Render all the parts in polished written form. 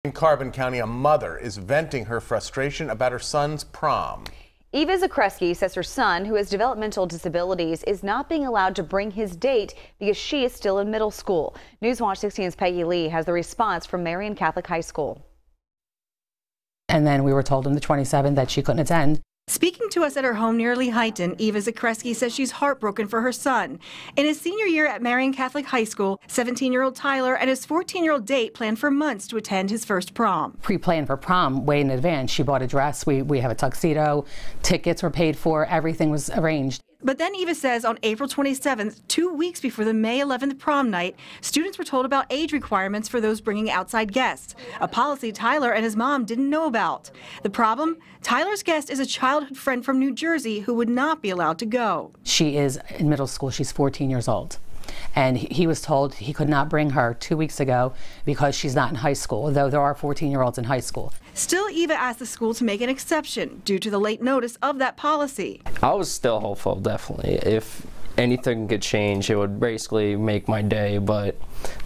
In Carbon County, a mother is venting her frustration about her son's prom. Eva Zakzewski says her son, who has developmental disabilities, is not being allowed to bring his date because she is still in middle school. Newswatch 16's Peggy Lee has the response from Marian Catholic High School. And then we were told on the 27th that she couldn't attend. Speaking to us at her home near Lehighton, Eva Zakzewski says she's heartbroken for her son. In his senior year at Marian Catholic High School, 17-year-old Tyler and his 14-year-old date planned for months to attend his first prom. Pre-planned for prom way in advance. She bought a dress, we have a tuxedo, tickets were paid for, everything was arranged. But then Eva says on April 27th, 2 weeks before the May 11th prom night, students were told about age requirements for those bringing outside guests, a policy Tyler and his mom didn't know about. The problem? Tyler's guest is a childhood friend from New Jersey who would not be allowed to go. She is in middle school, she's 14 years old. And he was told he could not bring her 2 weeks ago because she's not in high school, although there are 14-year-olds in high school. Still, Eva asked the school to make an exception due to the late notice of that policy. I was still hopeful, definitely. If anything could change, it would basically make my day, but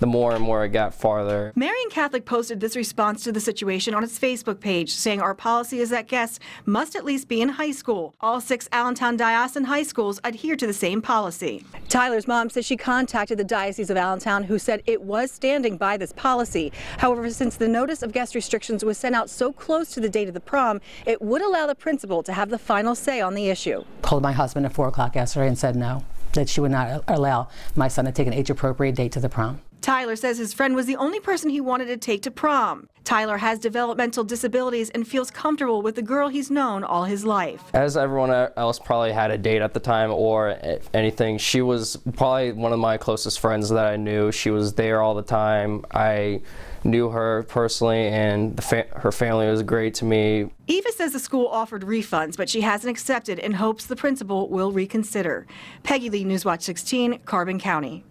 the more and more it got farther. Marian Catholic posted this response to the situation on its Facebook page, saying our policy is that guests must at least be in high school. All 6 Allentown diocesan high schools adhere to the same policy. Tyler's mom says she contacted the Diocese of Allentown, who said it was standing by this policy. However, since the notice of guest restrictions was sent out so close to the date of the prom, it would allow the principal to have the final say on the issue. Called my husband at 4 o'clock yesterday and said no, that she would not allow my son to take an age-appropriate date to the prom. Tyler says his friend was the only person he wanted to take to prom. Tyler has developmental disabilities and feels comfortable with the girl he's known all his life. As everyone else probably had a date at the time or anything, she was probably one of my closest friends that I knew. She was there all the time. I knew her personally, and her family was great to me. Eva says the school offered refunds, but she hasn't accepted and hopes the principal will reconsider. Peggy Lee, Newswatch 16, Carbon County.